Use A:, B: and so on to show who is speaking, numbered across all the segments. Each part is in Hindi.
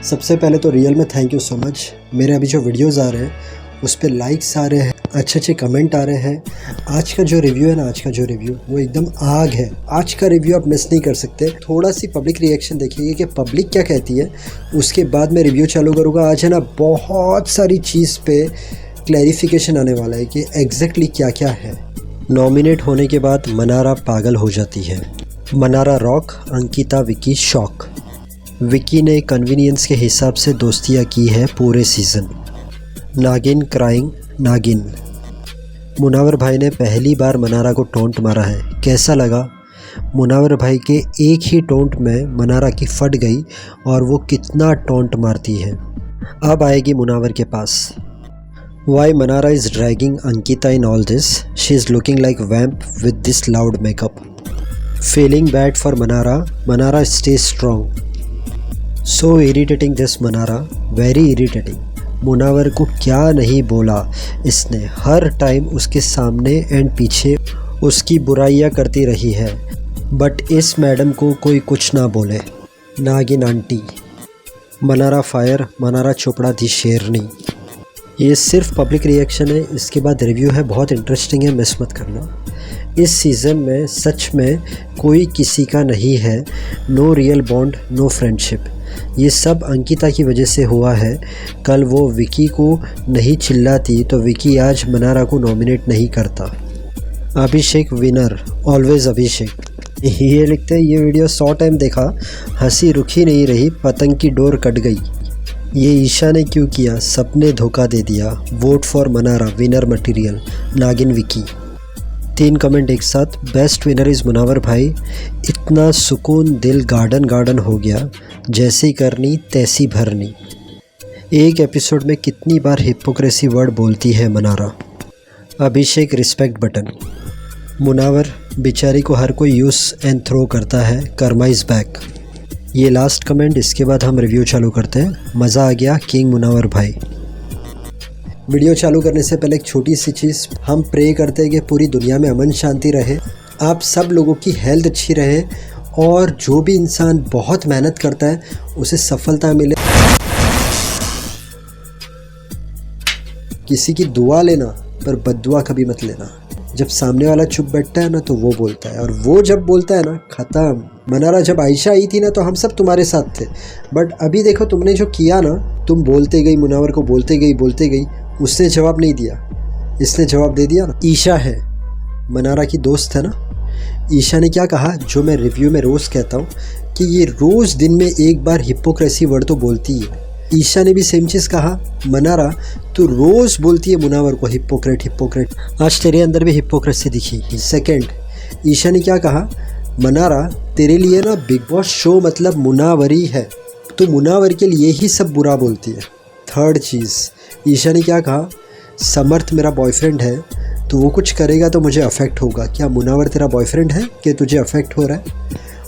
A: सबसे पहले तो रियल में थैंक यू सो मच। मेरे अभी जो वीडियोज़ आ रहे हैं उस पर लाइक्स आ रहे हैं, अच्छे अच्छे कमेंट आ रहे हैं। आज का जो रिव्यू है ना, आज का जो रिव्यू वो एकदम आग है। आज का रिव्यू आप मिस नहीं कर सकते। थोड़ा सी पब्लिक रिएक्शन देखिए कि पब्लिक क्या कहती है, उसके बाद मैं रिव्यू चालू करूँगा। आज है ना बहुत सारी चीज़ पे क्लैरिफिकेशन आने वाला है कि एग्जैक्टली क्या क्या है। नॉमिनेट होने के बाद मनारा पागल हो जाती है। Mannara rock, Ankita Vicky shock. विकी ने कन्वीनियंस के हिसाब से दोस्तियाँ की है पूरे सीज़न। नागिन क्राइंग नागिन। मुनावर भाई ने पहली बार मनारा को टोंट मारा है, कैसा लगा? मुनावर भाई के एक ही टोंट में मनारा की फट गई और वो कितना टोंट मारती है। अब आएगी मुनावर के पास। Why Mannara is dragging Ankita in all this? She is looking like vamp with this loud makeup. Feeling bad for Mannara, Mannara stay strong. So irritating this Mannara, very irritating. Munawar को क्या नहीं बोला इसने, हर टाइम उसके सामने एंड पीछे उसकी बुराइयां करती रही है, बट इस मैडम को कोई कुछ ना बोले। नागिन आंटी। मनारा फायर, मनारा चोपड़ा थी शेरनी। ये सिर्फ पब्लिक रिएक्शन है, इसके बाद रिव्यू है, बहुत इंटरेस्टिंग है, मिस मत करना। इस सीज़न में सच में कोई किसी का नहीं है। No real bond, no friendship. ये सब अंकिता की वजह से हुआ है। कल वो विकी को नहीं चिल्लाती तो विकी आज मनारा को नॉमिनेट नहीं करता। अभिषेक विनर, ऑलवेज अभिषेक। ये लिखते हैं, ये वीडियो 100 टाइम देखा, हंसी रुकी नहीं रही, पतंग की डोर कट गई। ये ईशा ने क्यों किया, सबने धोखा दे दिया। Vote for Mannara, winner material. नागिन विकी। 3 कमेंट एक साथ। बेस्ट विनर इज़ मुनावर भाई। इतना सुकून, दिल गार्डन गार्डन हो गया, जैसी करनी तैसी भरनी। एक एपिसोड में कितनी बार हिपोक्रेसी वर्ड बोलती है मनारा। अभिषेक रिस्पेक्ट बटन। मुनावर बेचारी को हर कोई यूज़ एंड थ्रो करता है, कर्मा इज़ बैक। ये लास्ट कमेंट, इसके बाद हम रिव्यू चालू करते हैं। मज़ा आ गया किंग मुनावर भाई। वीडियो चालू करने से पहले एक छोटी सी चीज़, हम प्रे करते हैं कि पूरी दुनिया में अमन शांति रहे, आप सब लोगों की हेल्थ अच्छी रहे और जो भी इंसान बहुत मेहनत करता है उसे सफलता मिले। किसी की दुआ लेना पर बद्दुआ कभी मत लेना। जब सामने वाला चुप बैठता है ना तो वो बोलता है, और वो जब बोलता है ना, ख़त्म। मनारा जब आयशा आई थी ना तो हम सब तुम्हारे साथ थे, बट अभी देखो तुमने जो किया ना, तुम बोलते गई, मुनावर को बोलते गई, उसने जवाब नहीं दिया, इसने जवाब दे दिया ना। ईशा है, मनारा की दोस्त है ना। ईशा ने क्या कहा, जो मैं रिव्यू में रोज़ कहता हूँ कि ये रोज़ दिन में एक बार हिपोक्रेसी वर्ड तो बोलती है। ईशा ने भी सेम चीज़ कहा, मनारा तू रोज़ बोलती है मुनावर को हिपोक्रेट हिपोक्रेट, आज तेरे अंदर भी हिपोक्रेसी दिखी। सेकंड, ईशा ने क्या कहा, मनारा तेरे लिए ना बिग बॉस शो मतलब मुनावरी है, तो मुनावर के लिए ही सब बुरा बोलती है। थर्ड चीज़, ईशा ने क्या कहा, समर्थ मेरा बॉयफ्रेंड है तो वो कुछ करेगा तो मुझे अफेक्ट होगा। क्या मुनावर तेरा बॉयफ्रेंड है कि तुझे अफेक्ट हो रहा है?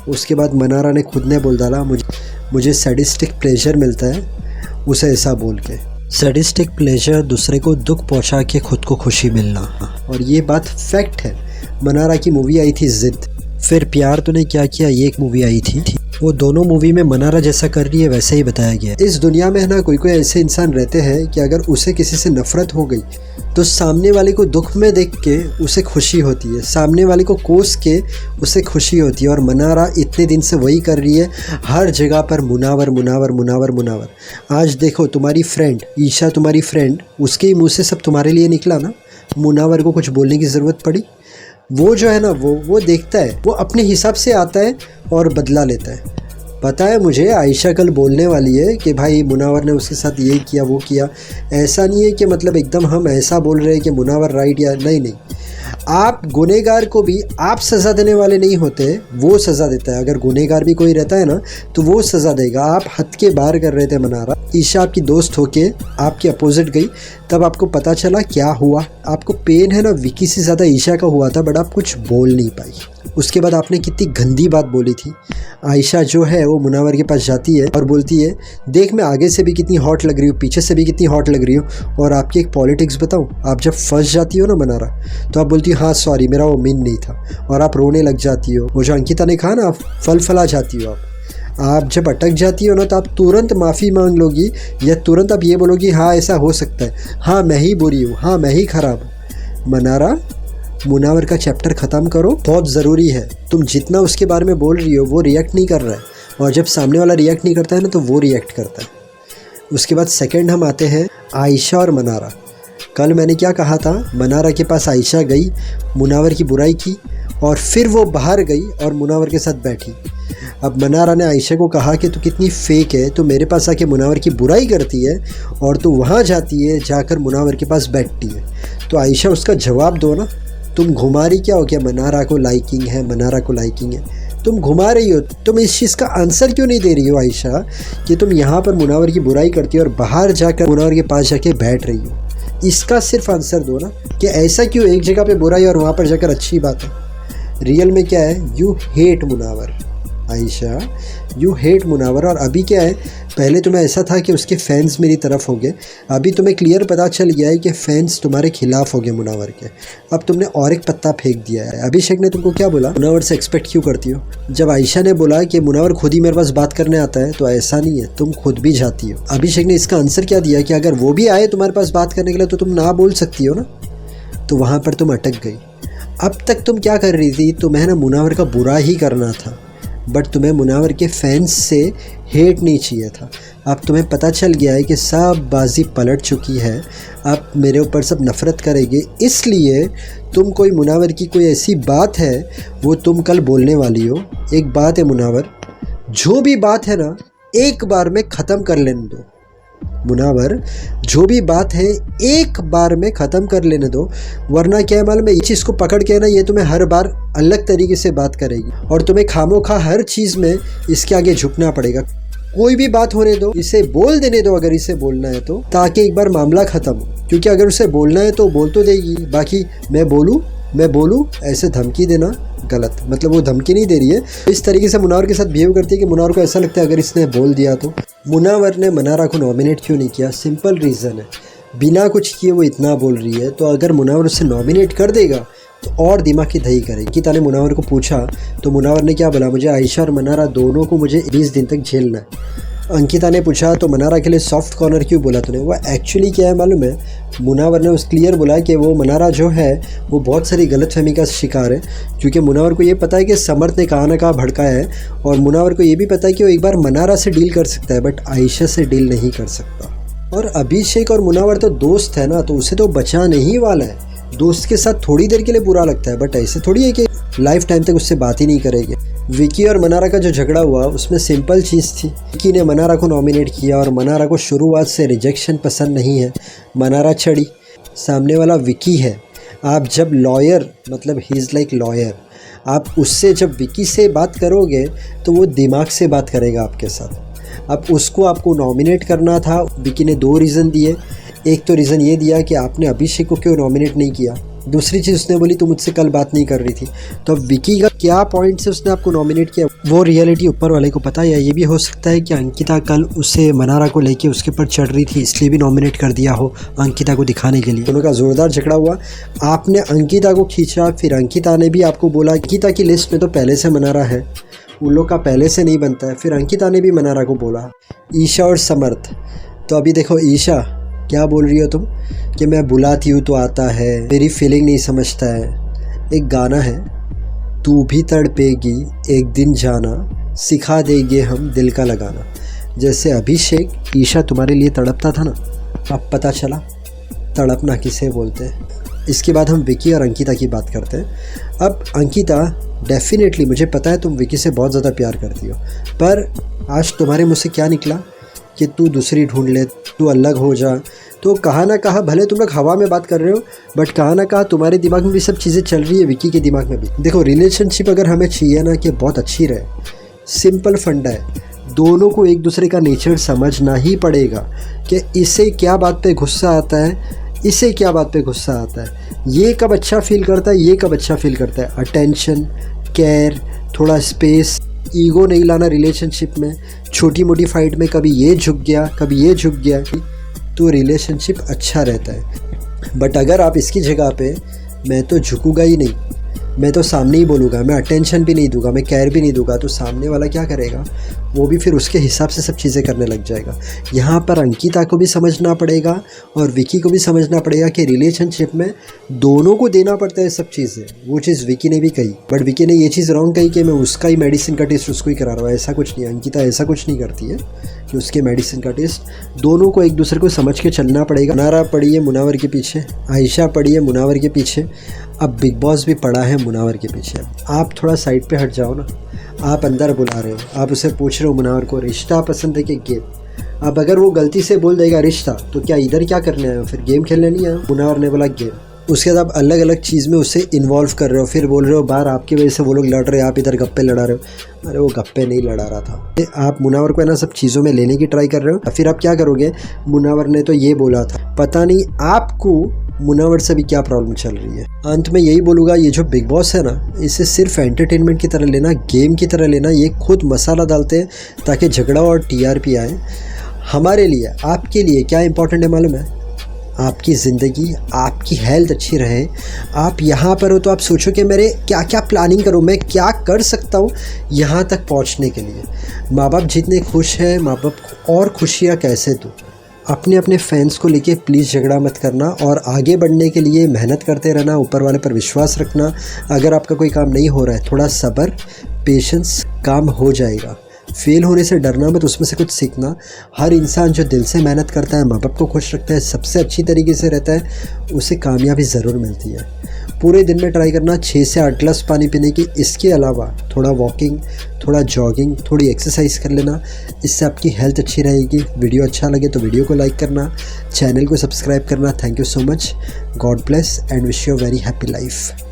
A: उसके बाद मनारा ने खुद ने बोल डाला, मुझे सैडिस्टिक प्लेजर मिलता है, उसे ऐसा बोल के। सैडिस्टिक प्लेजर, दूसरे को दुख पहुंचा के खुद को खुशी मिलना, और ये बात फैक्ट है। मनारा की मूवी आई थी जिद, फिर प्यार तूने क्या किया, ये एक मूवी आई थी, वो दोनों मूवी में मनारा जैसा कर रही है वैसे ही बताया गया। इस दुनिया में है ना कोई कोई ऐसे इंसान रहते हैं कि अगर उसे किसी से नफरत हो गई तो सामने वाले को दुख में देख के उसे खुशी होती है, सामने वाले को कोस के उसे खुशी होती है। और मनारा इतने दिन से वही कर रही है, हर जगह पर मुनावर मुनावर मुनावर मुनावर। आज देखो तुम्हारी फ्रेंड ईशा, तुम्हारी फ्रेंड, उसके ही मुँह से सब तुम्हारे लिए निकला ना, मुनावर को कुछ बोलने की ज़रूरत पड़ी? वो जो है ना वो देखता है, वो अपने हिसाब से आता है और बदला लेता है। पता है मुझे, आयशा कल बोलने वाली है कि भाई मुनावर ने उसके साथ ये किया वो किया। ऐसा नहीं है कि मतलब एकदम हम ऐसा बोल रहे हैं कि मुनावर राइट या नहीं। आप गुनहगार को भी आप सज़ा देने वाले नहीं होते, वो सज़ा देता है। अगर गुनहगार भी कोई रहता है ना तो वो सज़ा देगा। आप हद के बाहर कर रहे थे मनारा। ईशा आपकी दोस्त होके आपके अपोजिट गई, तब आपको पता चला क्या हुआ। आपको पेन है ना विकी से ज़्यादा ईशा का हुआ था, बट आप कुछ बोल नहीं पाई। उसके बाद आपने कितनी गंदी बात बोली थी। आयशा जो है वो मुनावर के पास जाती है और बोलती है, देख मैं आगे से भी कितनी हॉट लग रही हूँ, पीछे से भी कितनी हॉट लग रही हूँ। और आपकी एक पॉलिटिक्स बताऊँ, आप जब फंस जाती हो ना मनारा, तो आप बोलती हो हाँ सॉरी मेरा वो मीन नहीं था, और आप रोने लग जाती हो। वो जो अंकिता ने कहा ना, आप फल फला जाती हो। आप जब अटक जाती हो ना तो आप तुरंत माफ़ी मांग लोगी या तुरंत आप ये बोलोगी हाँ ऐसा हो सकता है, हाँ मैं ही बुरी हूँ, हाँ मैं ही ख़राब हूँ। मनारा, मुनावर का चैप्टर ख़त्म करो, बहुत ज़रूरी है। तुम जितना उसके बारे में बोल रही हो वो रिएक्ट नहीं कर रहा है, और जब सामने वाला रिएक्ट नहीं करता है ना तो वो रिएक्ट करता है। उसके बाद सेकंड हम आते हैं आयशा और मनारा। कल मैंने क्या कहा था, मनारा के पास आयशा गई, मुनावर की बुराई की और फिर वो बाहर गई और मुनावर के साथ बैठी। अब मनारा ने आयशा को कहा कि तू कितनी फेक है, तू मेरे पास आके मुनावर की बुराई करती है और तू वहाँ जाती है, जाकर मुनावर के पास बैठती है। तो आयशा उसका जवाब दो ना, तुम घुमा रही क्या हो, क्या मनारा को लाइकिंग है, मनारा को लाइकिंग है, तुम घुमा रही हो। तुम इस चीज़ का आंसर क्यों नहीं दे रही हो आयशा कि तुम यहाँ पर मुनावर की बुराई करती हो और बाहर जाकर मुनावर के पास जाके बैठ रही हो। इसका सिर्फ आंसर दो ना कि ऐसा क्यों एक जगह पे बुराई और वहाँ पर जाकर अच्छी बात है। रियल में क्या है, you hate Munawar Ayesha, you hate Munawar. और अभी क्या है, पहले तुम्हें ऐसा था कि उसके फैंस मेरी तरफ हो गए, अभी तुम्हें क्लियर पता चल गया है कि फैंस तुम्हारे खिलाफ हो गए मुनावर के। अब तुमने और एक पत्ता फेंक दिया है। अभिषेक ने तुमको क्या बोला, मुनावर से एक्सपेक्ट क्यों करती हो। जब आयशा ने बोला कि मुनावर खुद ही मेरे पास बात करने आता है, तो ऐसा नहीं है, तुम खुद भी जाती हो। अभिषेक ने इसका आंसर क्या दिया कि अगर वो भी आए तुम्हारे पास बात करने के लिए तो तुम ना बोल सकती हो ना। तो वहाँ पर तुम अटक गई। अब तक तुम क्या कर रही थी, तुम्हें ना मुनावर का बुरा ही करना था, बट तुम्हें मुनावर के फैंस से हेट नहीं चाहिए था। अब तुम्हें पता चल गया है कि सब बाजी पलट चुकी है, अब मेरे ऊपर सब नफ़रत करेंगे, इसलिए तुम कोई मुनावर की कोई ऐसी बात है वो तुम कल बोलने वाली हो। एक बात है मुनावर, जो भी बात है ना एक बार में ख़त्म कर लेने दो। मुनावर, जो भी बात है एक बार में ख़त्म कर लेने दो, वरना क्या है मालूम है, इस चीज़ को पकड़ के ना ये तुम्हें हर बार अलग तरीके से बात करेगी और तुम्हें खामोखा हर चीज़ में इसके आगे झुकना पड़ेगा। कोई भी बात होने दो, इसे बोल देने दो अगर इसे बोलना है तो, ताकि एक बार मामला ख़त्म हो। क्योंकि अगर उसे बोलना है तो बोल तो देगी, बाकी मैं बोलूँ ऐसे धमकी देना गलत, मतलब वो धमकी नहीं दे रही है, इस तरीके से मुनावर के साथ बिहेव करती है कि मुनावर को ऐसा लगता है अगर इसने बोल दिया तो। मुनावर ने मनारा को नॉमिनेट क्यों नहीं किया, सिंपल रीज़न है, बिना कुछ किए वो इतना बोल रही है, तो अगर मुनावर उसे नॉमिनेट कर देगा तो और दिमाग की दही करेगी। अंकिता ने मुनावर को पूछा तो मुनावर ने क्या बोला, मुझे आयशा और मनारा दोनों को मुझे 20 दिन तक झेलना है। अंकिता ने पूछा तो मनारा के लिए सॉफ्ट कॉर्नर क्यों बोला तूने। वो एक्चुअली क्या है मालूम है, मुनावर ने उस क्लियर बोला कि वो मनारा जो है वो बहुत सारी गलतफहमी का शिकार है, क्योंकि मुनावर को ये पता है कि समर्थ ने कहाँ ना कहाँ भड़काया है, और मुनावर को ये भी पता है कि वो एक बार मनारा से डील कर सकता है बट आयशा से डील नहीं कर सकता। और अभिषेक और मुनावर तो दोस्त है ना, तो उसे तो बचाने ही वाला है। दोस्त के साथ थोड़ी देर के लिए बुरा लगता है, बट ऐसे थोड़ी है कि लाइफ टाइम तक उससे बात ही नहीं करेंगे। विकी और मनारा का जो झगड़ा हुआ उसमें सिंपल चीज़ थी, विकी ने मनारा को नॉमिनेट किया और मनारा को शुरुआत से रिजेक्शन पसंद नहीं है। मनारा चढ़ी, सामने वाला विकी है। आप जब लॉयर, मतलब ही इज़ लाइक लॉयर, आप उससे जब विकी से बात करोगे तो वो दिमाग से बात करेगा आपके साथ। अब उसको आपको नॉमिनेट करना था। विकी ने 2 रीज़न दिए। एक तो रीज़न ये दिया कि आपने अभिषेक को क्यों नॉमिनेट नहीं किया, दूसरी चीज़ उसने बोली तो मुझसे कल बात नहीं कर रही थी। तो अब विकी का क्या पॉइंट से उसने आपको नॉमिनेट किया, वो रियलिटी ऊपर वाले को पता है। या ये भी हो सकता है कि अंकिता कल उसे मनारा को लेके उसके ऊपर चढ़ रही थी, इसलिए भी नॉमिनेट कर दिया हो अंकिता को दिखाने के लिए। दोनों का ज़ोरदार झगड़ा हुआ, आपने अंकिता को खींचा, फिर अंकिता ने भी आपको बोला अंकिता की लिस्ट में तो पहले से मनारा है, उन लोग का पहले से नहीं बनता है। फिर अंकिता ने भी मनारा को बोला। ईशा और समर्थ, तो अभी देखो ईशा क्या बोल रही हो तुम कि मैं बुलाती हूँ तो आता है, मेरी फीलिंग नहीं समझता है। एक गाना है, तू भी तड़पेगी एक दिन जाना, सिखा देंगे हम दिल का लगाना। जैसे अभिषेक ईशा तुम्हारे लिए तड़पता था ना, अब पता चला तड़पना किसे बोलते हैं। इसके बाद हम विकी और अंकिता की बात करते हैं। अब अंकिता, डेफिनेटली मुझे पता है तुम विकी से बहुत ज़्यादा प्यार करती हो, पर आज तुम्हारे मुँह से क्या निकला कि तू दूसरी ढूंढ ले, तू अलग हो जा। तो कहाँ ना कहाँ, भले तुम लोग हवा में बात कर रहे हो, बट कहाँ ना कहाँ तुम्हारे दिमाग में भी सब चीज़ें चल रही है, विकी के दिमाग में भी। देखो रिलेशनशिप अगर हमें चाहिए ना कि बहुत अच्छी रहे, सिंपल फंडा है, दोनों को एक दूसरे का नेचर समझना ही पड़ेगा कि इसे क्या बात पे गुस्सा आता है, इसे क्या बात पे गुस्सा आता है, ये कब अच्छा फील करता है, ये कब अच्छा फील करता है। अटेंशन, केयर, थोड़ा स्पेस, ईगो नहीं लाना रिलेशनशिप में। छोटी मोटी फाइट में कभी ये झुक गया, कभी ये झुक गया, तो रिलेशनशिप अच्छा रहता है। बट अगर आप इसकी जगह पे, मैं तो झुकूंगा ही नहीं, मैं तो सामने ही बोलूँगा, मैं अटेंशन भी नहीं दूंगा, मैं केयर भी नहीं दूंगा, तो सामने वाला क्या करेगा, वो भी फिर उसके हिसाब से सब चीज़ें करने लग जाएगा। यहाँ पर अंकिता को भी समझना पड़ेगा और विकी को भी समझना पड़ेगा कि रिलेशनशिप में दोनों को देना पड़ता है सब चीज़ें। वो चीज़ विकी ने भी कही, बट विकी ने ये चीज़ रॉन्ग कही कि मैं उसका ही मेडिसिन का टेस्ट उसको ही करा रहा हूँ। ऐसा कुछ नहीं है, अंकिता ऐसा कुछ नहीं करती है कि उसके मेडिसिन का टेस्ट। दोनों को एक दूसरे को समझ के चलना पड़ेगा। नारा पड़ी है मुनावर के पीछे, आयशा पड़ी है मुनावर के पीछे, अब बिग बॉस भी पड़ा है मुनावर के पीछे। आप थोड़ा साइड पे हट जाओ ना। आप अंदर बुला रहे हो, आप उसे पूछ रहे हो मुनावर को रिश्ता पसंद है कि गेम। अब अगर वो गलती से बोल देगा रिश्ता, तो क्या इधर क्या करने आए हो, फिर गेम खेलने नहीं आए हो। मुनावर ने बोला गेम। उसके बाद आप अलग अलग चीज़ में उसे इन्वॉल्व कर रहे हो, फिर बोल रहे हो बाहर आपकी वजह से वो लोग लड़ रहे हैं, आप इधर गप्पे लड़ा रहे हो। अरे वो गप्पे नहीं लड़ा रहा था। आप मुनावर को है ना सब चीज़ों में लेने की ट्राई कर रहे हो। फिर आप क्या करोगे, मुनावर ने तो ये बोला था, पता नहीं आपको मुनावर से भी क्या प्रॉब्लम चल रही है। अंत में यही बोलूँगा, ये जो बिग बॉस है ना, इसे सिर्फ एंटरटेनमेंट की तरह लेना, गेम की तरह लेना। ये खुद मसाला डालते हैं ताकि झगड़ा और टीआरपी आए। हमारे लिए, आपके लिए क्या इंपॉर्टेंट है मालूम है? आपकी ज़िंदगी, आपकी हेल्थ अच्छी रहे। आप यहाँ पर हो तो आप सोचो कि मेरे क्या क्या प्लानिंग करूँ, मैं क्या कर सकता हूँ यहाँ तक पहुँचने के लिए। माँ बाप जितने खुश हैं, माँ बाप को और खुशियाँ कैसे दूँ। अपने अपने फैंस को लेके प्लीज़ झगड़ा मत करना और आगे बढ़ने के लिए मेहनत करते रहना, ऊपर वाले पर विश्वास रखना। अगर आपका कोई काम नहीं हो रहा है, थोड़ा सब्र, पेशेंस, काम हो जाएगा। फेल होने से डरना मत, उसमें से कुछ सीखना। हर इंसान जो दिल से मेहनत करता है, माँ बाप को खुश रखता है, सबसे अच्छी तरीके से रहता है, उसे कामयाबी ज़रूर मिलती है। पूरे दिन में ट्राई करना 6 से 8 गिलास पानी पीने की। इसके अलावा थोड़ा वॉकिंग, थोड़ा जॉगिंग, थोड़ी एक्सरसाइज कर लेना। इससे आपकी हेल्थ अच्छी रहेगी। वीडियो अच्छा लगे तो वीडियो को लाइक करना, चैनल को सब्सक्राइब करना। Thank you so much. God bless and wish you a very happy life.